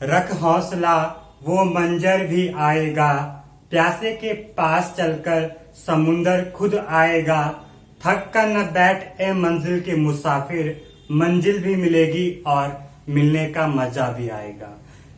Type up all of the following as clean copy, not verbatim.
रख हौसला वो मंजर भी आएगा, प्यासे के पास चलकर समुंदर खुद आएगा। थक कर न बैठ ए मंजिल के मुसाफिर, मंजिल भी मिलेगी और मिलने का मजा भी आएगा।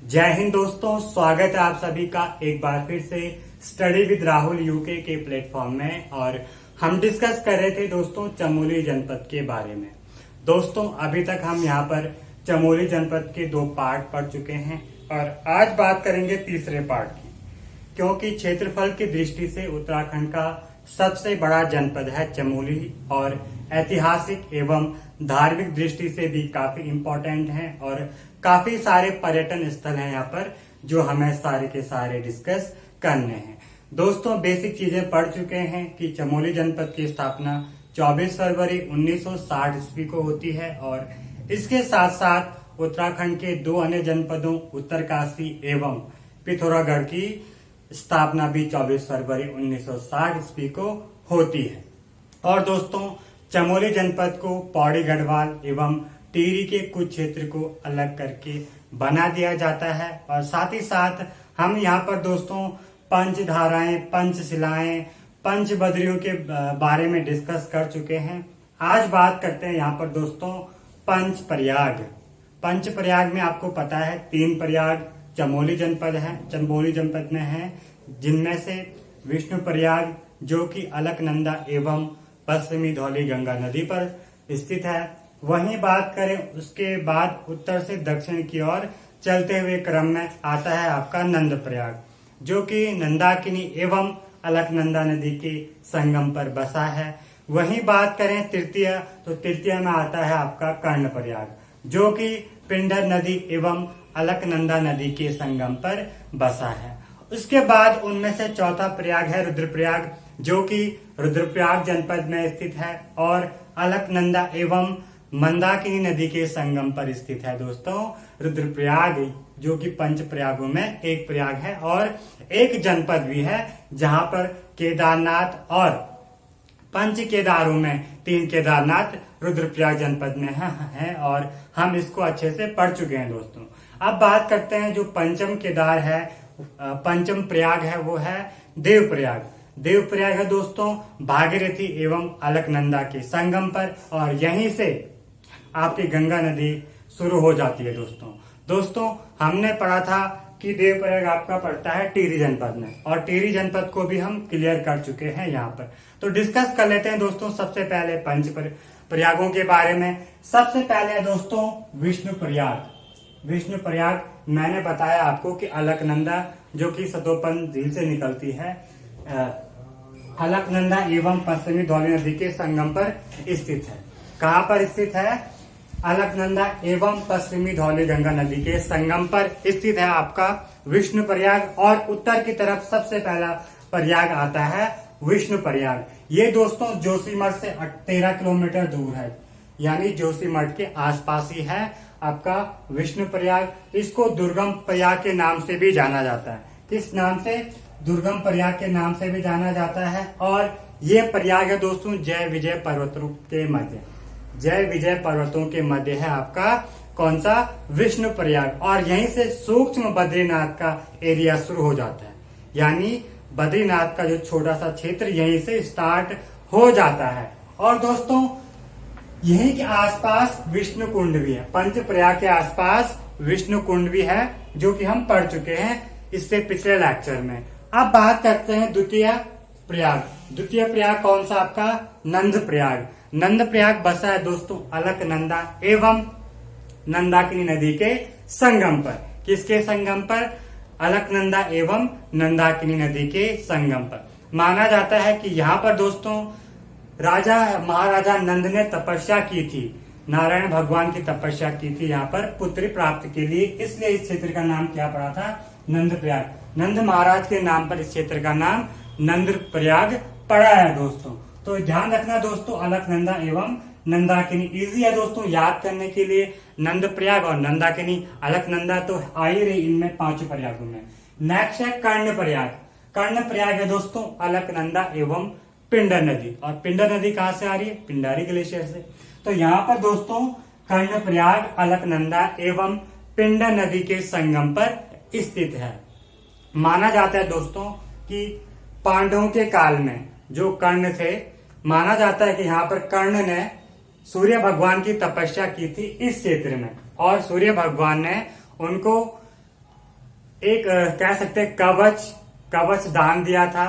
जय हिंद दोस्तों, स्वागत है आप सभी का एक बार फिर से स्टडी विद राहुल यूके के प्लेटफॉर्म में। और हम डिस्कस कर रहे थे दोस्तों चमोली जनपद के बारे में। दोस्तों अभी तक हम यहाँ पर चमोली जनपद के 2 पार्ट पढ़ चुके हैं और आज बात करेंगे तीसरे पार्ट की, क्योंकि क्षेत्रफल की दृष्टि से उत्तराखंड का सबसे बड़ा जनपद है चमोली और ऐतिहासिक एवं धार्मिक दृष्टि से भी काफी इम्पोर्टेंट है और काफी सारे पर्यटन स्थल हैं यहाँ पर जो हमें सारे के सारे डिस्कस करने हैं। दोस्तों बेसिक चीजें पढ़ चुके हैं कि चमोली जनपद की स्थापना 24 फरवरी 1960 ईस्वी को होती है और इसके साथ साथ उत्तराखंड के 2 अन्य जनपदों उत्तरकाशी एवं पिथौरागढ़ की स्थापना भी 24 फरवरी 1960 ईस्वी को होती है। और दोस्तों चमोली जनपद को पौड़ी गढ़वाल एवं टिहरी के कुछ क्षेत्र को अलग करके बना दिया जाता है। और साथ ही साथ हम यहाँ पर दोस्तों पंचधाराएं, पंचशिलाएं, पंचबदरियों के बारे में डिस्कस कर चुके हैं। आज बात करते हैं यहाँ पर दोस्तों पंचप्रयाग। पंचप्रयाग में आपको पता है 3 प्रयाग चमोली जनपद है, चमोली जनपद में है, जिनमें से विष्णु प्रयाग जो कि अलकनंदा एवं पश्चिमी धौली गंगा नदी पर स्थित है। वहीं बात करें उसके बाद उत्तर से दक्षिण की ओर चलते हुए क्रम में आता है आपका नंद प्रयाग, जो कि नंदाकिनी एवं अलकनंदा नदी के संगम पर बसा है। वहीं बात करें तृतीय, तो तृतीय में आता है आपका कर्णप्रयाग, जो कि पिंडर नदी एवं अलकनंदा नदी के संगम पर बसा है। उसके बाद उनमें से चौथा प्रयाग है रुद्रप्रयाग, जो कि रुद्रप्रयाग जनपद में स्थित है और अलकनंदा एवं मंदाकिनी नदी के संगम पर स्थित है। दोस्तों रुद्रप्रयाग जो कि पंच प्रयागों में एक प्रयाग है और एक जनपद भी है, जहां पर केदारनाथ और पंच केदारों में 3 केदारनाथ रुद्रप्रयाग जनपद में है और हम इसको अच्छे से पढ़ चुके हैं दोस्तों। अब बात करते हैं जो पंचम केदार है, पंचम प्रयाग है, वो है देवप्रयाग। देवप्रयाग है दोस्तों भागीरथी एवं अलकनंदा के संगम पर और यहीं से आपकी गंगा नदी शुरू हो जाती है। दोस्तों हमने पढ़ा था कि देवप्रयाग आपका पड़ता है टिहरी जनपद में और टिहरी जनपद को भी हम क्लियर कर चुके हैं यहाँ पर। तो डिस्कस कर लेते हैं दोस्तों सबसे पहले पंच प्रयागों के बारे में। सबसे पहले दोस्तों विष्णु प्रयाग। विष्णु प्रयाग मैंने बताया आपको कि अलकनंदा जो कि सतोपन झील से निकलती है, अलकनंदा एवं पश्चिमी धौली नदी के संगम पर स्थित है। कहाँ पर स्थित है? अलकनंदा एवं पश्चिमी धौली गंगा नदी के संगम पर स्थित है आपका विष्णु प्रयाग। और उत्तर की तरफ सबसे पहला प्रयाग आता है विष्णु प्रयाग। ये दोस्तों जोशीमठ से 13 किलोमीटर दूर है, यानी जोशीमठ के आसपास ही है आपका विष्णु प्रयाग। इसको दुर्गम प्रयाग के नाम से भी जाना जाता है। किस नाम से? दुर्गम प्रयाग के नाम से भी जाना जाता है। और ये प्रयाग है दोस्तों जय विजय पर्वतों के मध्य, जय विजय पर्वतों के मध्य है आपका कौन सा? विष्णु प्रयाग। और यहीं से सूक्ष्म बद्रीनाथ का एरिया शुरू हो जाता है, यानी बद्रीनाथ का जो छोटा सा क्षेत्र यहीं से स्टार्ट हो जाता है। और दोस्तों यहीं के आसपास विष्णु कुंड भी है, पंच प्रयाग के आसपास विष्णु कुंड भी है, जो कि हम पढ़ चुके हैं इससे पिछले लेक्चर में। अब बात करते हैं द्वितीय प्रयाग। द्वितीय प्रयाग कौन सा आपका? नंद प्रयाग। नंद प्रयाग बसा है दोस्तों अलकनंदा एवं नंदाकिनी नदी के संगम पर। किसके संगम पर? अलकनंदा एवं नंदाकिनी नदी के संगम पर। माना जाता है कि यहाँ पर दोस्तों राजा महाराजा नंद ने तपस्या की थी, नारायण भगवान की तपस्या की थी यहाँ पर पुत्री प्राप्ति के लिए, इसलिए इस क्षेत्र का नाम क्या पड़ा था? नंद प्रयाग। नंद महाराज के नाम पर इस क्षेत्र का नाम नंद प्रयाग पड़ा है दोस्तों। तो ध्यान रखना दोस्तों अलकनंदा एवं नंदाकिनी इजी है दोस्तों याद करने के लिए। नंद प्रयाग और नंदाकिनी, अलकनंदा तो आ ही रही इनमें 5 प्रयागों में। नेक्स्ट है कर्ण प्रयाग। कर्ण प्रयाग है दोस्तों अलकनंदा एवं पिंडर नदी। और पिंडर नदी कहाँ से आ रही है? पिंडारी ग्लेशियर से। तो यहाँ पर दोस्तों कर्ण प्रयाग, अलकनंदा एवं पिंडा नदी के संगम पर स्थित है। माना जाता है दोस्तों कि पांडवों के काल में जो कर्ण थे, माना जाता है कि यहाँ पर कर्ण ने सूर्य भगवान की तपस्या की थी इस क्षेत्र में, और सूर्य भगवान ने उनको एक कह सकते हैं कवच दान दिया था।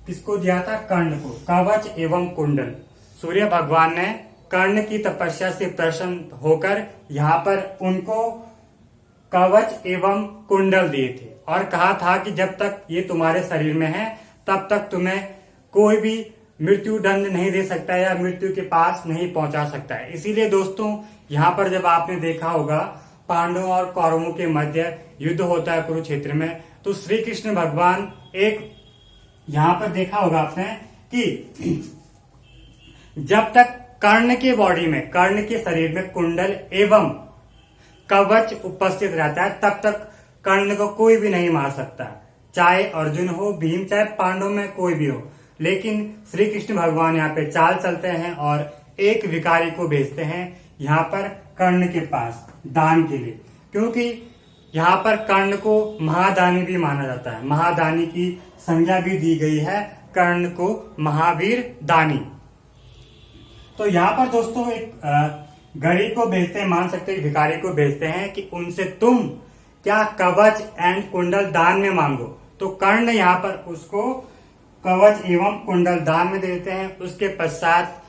किसको दिया था? कर्ण को। कवच एवं कुंडल। सूर्य भगवान ने कर्ण की तपस्या से प्रसन्न होकर यहाँ पर उनको कवच एवं कुंडल दिए थे और कहा था कि जब तक ये तुम्हारे शरीर में है तब तक तुम्हें कोई भी मृत्यु दंड नहीं दे सकता या मृत्यु के पास नहीं पहुंचा सकता है। इसीलिए दोस्तों यहाँ पर जब आपने देखा होगा पांडवों और कौरवों के मध्य युद्ध होता है कुरुक्षेत्र में, तो श्री कृष्ण भगवान एक यहाँ पर देखा होगा आपने कि जब तक कर्ण के बॉडी में, कर्ण के शरीर में कुंडल एवं कवच उपस्थित रहता है तब तक कर्ण को कोई भी नहीं मार सकता, चाहे अर्जुन हो, भीम, चाहे पांडव में कोई भी हो। लेकिन श्री कृष्ण भगवान यहाँ पे चाल चलते हैं और एक भिखारी को भेजते हैं यहाँ पर कर्ण के पास दान के लिए, क्योंकि यहाँ पर कर्ण को महादानी भी माना जाता है। महादानी की संज्ञा भी दी गई है कर्ण को, महावीर दानी। तो यहाँ पर दोस्तों एक गरीब को भेजते हैं, मान सकते हैं भिखारी को भेजते हैं कि उनसे तुम क्या कवच एंड कुंडल दान में मांगो। तो कर्ण यहाँ पर उसको कवच एवं कुंडल दान में देते हैं। उसके पश्चात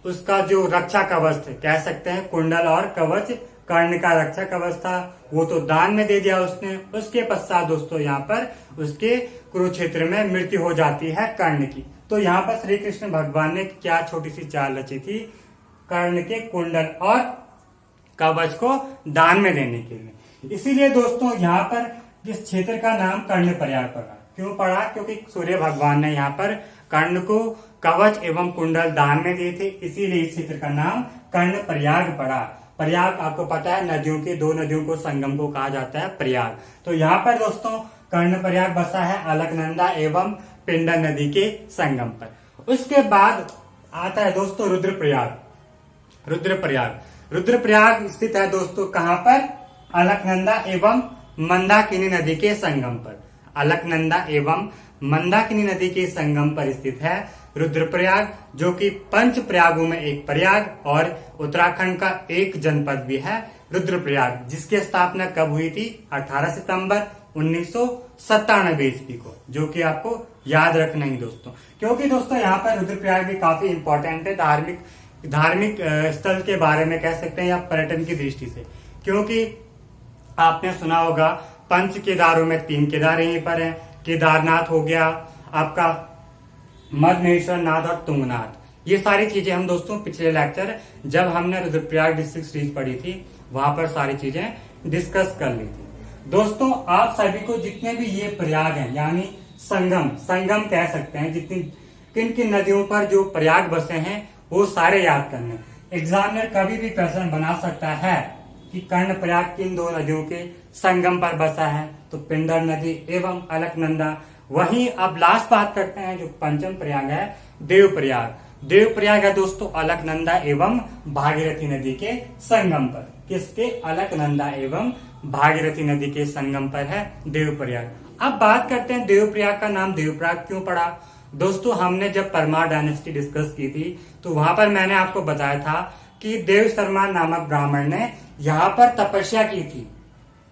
उसका जो रक्षा कवच थे, कह सकते हैं कुंडल और कवच कर्ण का रक्षा कवच था, वो तो दान में दे दिया उसने। उसके पश्चात दोस्तों यहाँ पर उसके कुरुक्षेत्र में मृत्यु हो जाती है कर्ण की। तो यहाँ पर श्री कृष्ण भगवान ने क्या छोटी सी चाल रची थी कर्ण के कुंडल और कवच को दान में देने के लिए। इसीलिए दोस्तों यहाँ पर इस क्षेत्र का नाम कर्ण प्रयाग पड़ा। क्यों पड़ा? क्योंकि सूर्य भगवान ने यहाँ पर कर्ण को कवच एवं कुंडल दान में दिए थे, इसीलिए इस क्षेत्र का नाम कर्ण प्रयाग पड़ा। प्रयाग आपको पता है नदियों के, दो नदियों को संगम को कहा जाता है प्रयाग। तो यहाँ पर दोस्तों कर्ण प्रयाग बसा है अलकनंदा एवं पिंडा नदी के संगम पर। उसके बाद आता है दोस्तों रुद्रप्रयाग। रुद्रप्रयाग स्थित है दोस्तों कहाँ पर? अलकनंदा एवं मंदाकिनी नदी के संगम पर। अलकनंदा एवं मंदाकिनी नदी के संगम पर स्थित है रुद्रप्रयाग, जो कि पंच प्रयागों में एक प्रयाग और उत्तराखंड का एक जनपद भी है रुद्रप्रयाग, जिसकी स्थापना कब हुई थी? 18 सितंबर 1997 ईस्वी को, जो कि आपको याद रखना ही दोस्तों, क्योंकि दोस्तों यहाँ पर रुद्रप्रयाग भी काफी इंपॉर्टेंट है धार्मिक स्थल के बारे में कह सकते हैं या पर्यटन की दृष्टि से। क्योंकि आपने सुना होगा पंच केदारों में 3 केदार यहीं पर हैं। केदारनाथ हो गया आपका, मदनेश्वर नाथ और तुंगनाथ। ये सारी चीजें हम दोस्तों पिछले लेक्चर जब हमने रुद्रप्रयाग डिस्ट्रिक्ट सीरीज पढ़ी थी वहां पर सारी चीजें डिस्कस कर ली थी। दोस्तों आप सभी को जितने भी ये प्रयाग हैं यानी संगम कह सकते हैं, जितनी किन किन नदियों पर जो प्रयाग बसे हैं वो सारे याद करने। एग्जामिनर कभी भी प्रश्न बना सकता है कि कर्ण प्रयाग किन 2 नदियों के संगम पर बसा है, तो पिंडर नदी एवं अलकनंदा। वहीं अब लास्ट बात करते हैं जो पंचम प्रयाग है देवप्रयाग है दोस्तों अलकनंदा एवं भागीरथी नदी के संगम पर। किसके? अलकनंदा एवं भागीरथी नदी के संगम पर है देवप्रयाग। अब बात करते हैं देवप्रयाग का नाम देवप्रयाग क्यों पड़ा। दोस्तों हमने जब परमार डायनेस्टी डिस्कस की थी तो वहां पर मैंने आपको बताया था कि देव शर्मा नामक ब्राह्मण ने यहाँ पर तपस्या की थी।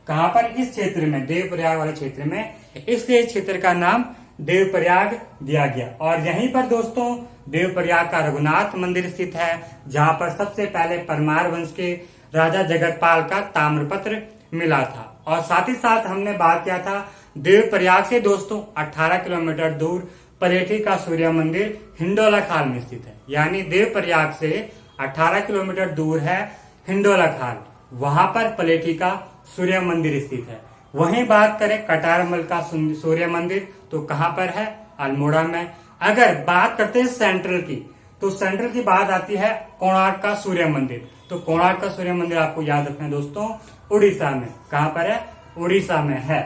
कहाँ पर? इस क्षेत्र में, देवप्रयाग वाले क्षेत्र में, इसलिए इस क्षेत्र का नाम देवप्रयाग दिया गया। और यहीं पर दोस्तों देवप्रयाग का रघुनाथ मंदिर स्थित है, जहाँ पर सबसे पहले परमार वंश के राजा जगतपाल का ताम्रपत्र मिला था। और साथ ही साथ हमने बात किया था देवप्रयाग से दोस्तों 18 किलोमीटर दूर पलेठी का सूर्य मंदिर हिंडोला खाल में स्थित है। यानी देवप्रयाग से 18 किलोमीटर दूर है हिंडोला खाल, वहां पर पलेठी का सूर्य मंदिर स्थित है। वहीं बात करें कटारमल का सूर्य मंदिर तो कहां पर है? अल्मोड़ा में। अगर बात करते हैं सेंट्रल की, तो सेंट्रल की बात आती है कोणार्क का सूर्य मंदिर। तो कोणार्क का सूर्य मंदिर आपको याद रखना है दोस्तों उड़ीसा में। कहां पर है? उड़ीसा में है।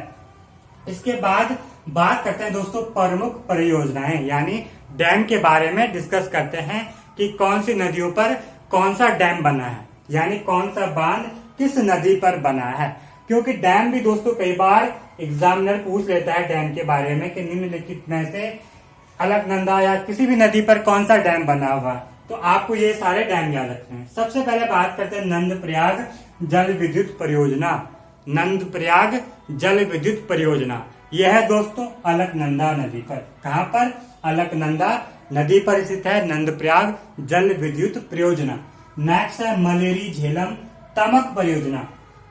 इसके बाद बात करते हैं दोस्तों प्रमुख परियोजनाएं यानी डैम के बारे में डिस्कस करते हैं कि कौन सी नदियों पर कौन सा डैम बना है, यानी कौन सा बांध किस नदी पर बना है। क्योंकि डैम भी दोस्तों कई बार एग्जामिनर पूछ लेता है डैम के बारे में कि निम्नलिखित में से अलकनंदा या किसी भी नदी पर कौन सा डैम बना हुआ। तो आपको ये सारे डैम याद रखने हैं। सबसे पहले बात करते हैं नंद प्रयाग जल विद्युत परियोजना। नंद प्रयाग जल विद्युत परियोजना यह है दोस्तों अलकनंदा नदी पर। कहां पर? अलकनंदा नदी पर स्थित है नंद प्रयाग जल विद्युत परियोजना। नेक्स्ट है मलेरी झेलम तमक परियोजना।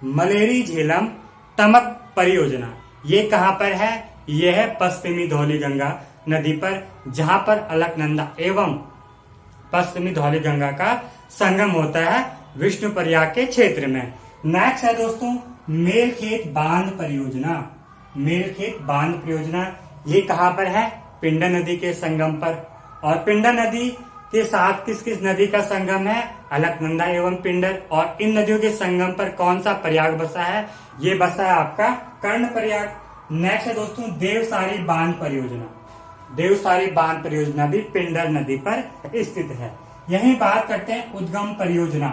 मलेरी झेलम तमक परियोजना ये कहां पर है? यह है पश्चिमी धौलीगंगा नदी पर, जहां पर अलकनंदा एवं पश्चिमी धौलीगंगा का संगम होता है विष्णुप्रयाग के क्षेत्र में। नेक्स्ट है दोस्तों मेलखेत बांध परियोजना। मेलखेत बांध परियोजना ये कहां पर है? पिंडर नदी के संगम पर। और पिंडर नदी के साथ किस किस नदी का संगम है? अलकनंदा एवं पिंडर। और इन नदियों के संगम पर कौन सा प्रयाग बसा है? ये बसा है आपका कर्ण प्रयाग। नेक्स्ट है दोस्तों देवसारी बांध परियोजना। देवसारी बांध परियोजना भी पिंडर नदी पर स्थित है। यही बात करते हैं उद्गम परियोजना।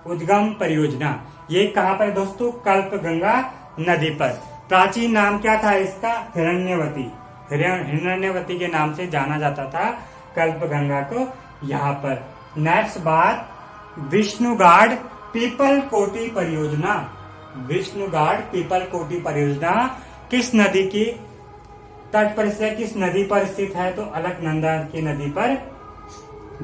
उद्गम परियोजना ये कहां पर दोस्तों? कल्पगंगा नदी पर। प्राचीन नाम क्या था इसका? हिरण्यवती। हिरण्यवती के नाम से जाना जाता था कल्पगंगा को यहाँ पर। नेक्स्ट बात विष्णुगाड पीपल कोटी परियोजना। विष्णुगाड पीपल कोटी परियोजना किस नदी की तट पर स्थित है? किस नदी पर स्थित है? तो अलकनंदा की नदी पर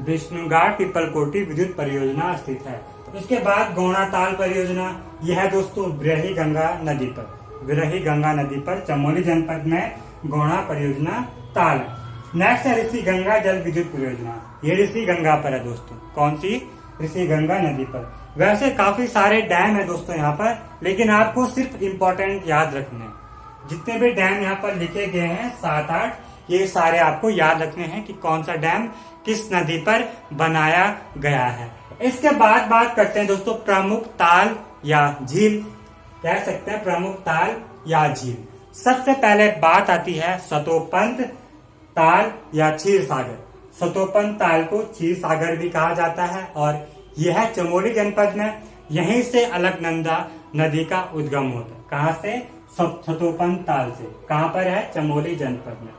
विष्णुगाड पीपल कोटी विद्युत परियोजना स्थित है। उसके बाद गौणाताल परियोजना यह है दोस्तों विरही गंगा नदी पर। विरही गंगा नदी पर चमोली जनपद में गौणा परियोजना ताल है। नेक्स्ट है ऋषि गंगा जल विद्युत परियोजना। ये ऋषि गंगा पर है दोस्तों। कौन सी? ऋषि गंगा नदी पर। वैसे काफी सारे डैम है दोस्तों यहाँ पर, लेकिन आपको सिर्फ इम्पोर्टेंट याद रखने हैं। जितने भी डैम यहाँ पर लिखे गए हैं 7-8, ये सारे आपको याद रखने हैं कि कौन सा डैम किस नदी पर बनाया गया है। इसके बाद बात करते हैं दोस्तों प्रमुख ताल या झील। कह सकते हैं प्रमुख ताल या झील। सबसे पहले बात आती है सतोपंत ताल या क्षीर सागर। सतोपंत ताल को क्षीर सागर भी कहा जाता है और यह है चमोली जनपद में। यहीं से अलकनंदा नदी का उद्गम होता है। कहां से? सतोपंत ताल से। कहां पर है? चमोली जनपद में।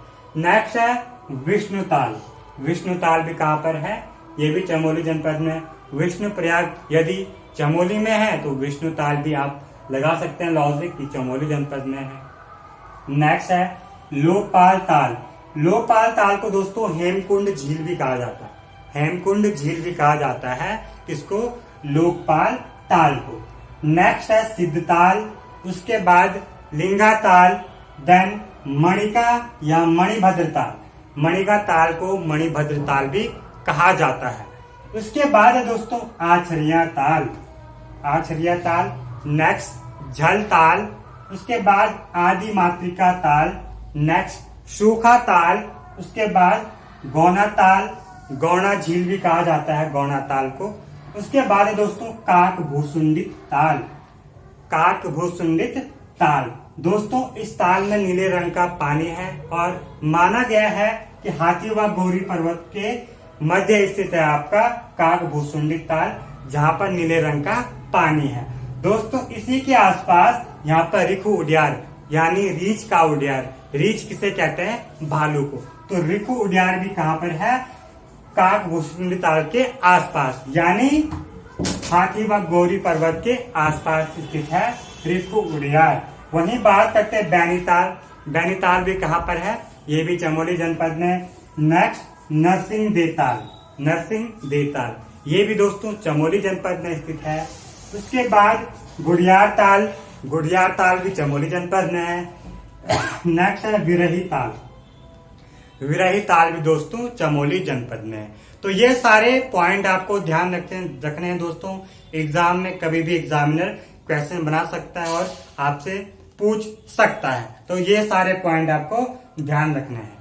नेक्स्ट है विष्णु ताल। विष्णु ताल भी कहां पर है? ये भी चमोली जनपद में। विष्णु प्रयाग यदि चमोली में है तो विष्णु ताल भी आप लगा सकते हैं लॉजिक कि चमोली जनपद में है। नेक्स्ट है लोकपाल ताल। लोकपाल ताल को दोस्तों हेमकुंड झील भी कहा जाता है। हेमकुंड झील भी कहा जाता है किसको? लोकपाल ताल को। नेक्स्ट है सिद्धताल, उसके बाद लिंगा ताल, देन मणिका या मणिभद्र ताल। मणिका ताल को मणिभद्र ताल भी कहा जाता है। उसके बाद है दोस्तों आछरिया ताल। आछरिया ताल। नेक्स्ट झल ताल, उसके बाद आदि मातृका ताल। नेक्स्ट सूखा ताल, उसके बाद गौना ताल। गौना झील भी कहा जाता है गौना ताल को। उसके बाद है दोस्तों काक भूसुंडित ताल। काक भूसुंडित ताल। दोस्तों इस ताल में नीले रंग का पानी है और माना गया है कि हाथी व गौरी पर्वत के मध्य स्थित है आपका काक भूसुंडित ताल, जहां पर नीले रंग का पानी है। दोस्तों इसी के आसपास यहाँ पर रिखु उड्यार यानी रीछ का उड्यार। रीछ किसे कहते हैं? भालू को। तो रिखु उड्यार भी कहां पर है? काक भूसुंडित ताल के आसपास, यानी हाथी व गौरी पर्वत के आसपास स्थित है रिखु उड्यार। वहीं बात करते हैं बैनीताल। बैनीताल भी कहां पर है? ये भी चमोली जनपद में। नेक्स्ट नरसिंह देताल। नरसिंह देताल ये भी दोस्तों चमोली जनपद में स्थित है। उसके बाद गुड़ियार ताल। गुड़ियार ताल भी चमोली जनपद में है। नेक्स्ट है विरही ताल। विरही ताल भी दोस्तों चमोली जनपद में है। तो ये सारे पॉइंट आपको ध्यान रखने हैं दोस्तों। एग्जाम में कभी भी एग्जामिनर क्वेश्चन बना सकता है और आपसे पूछ सकता है। तो ये सारे पॉइंट आपको ध्यान रखने हैं।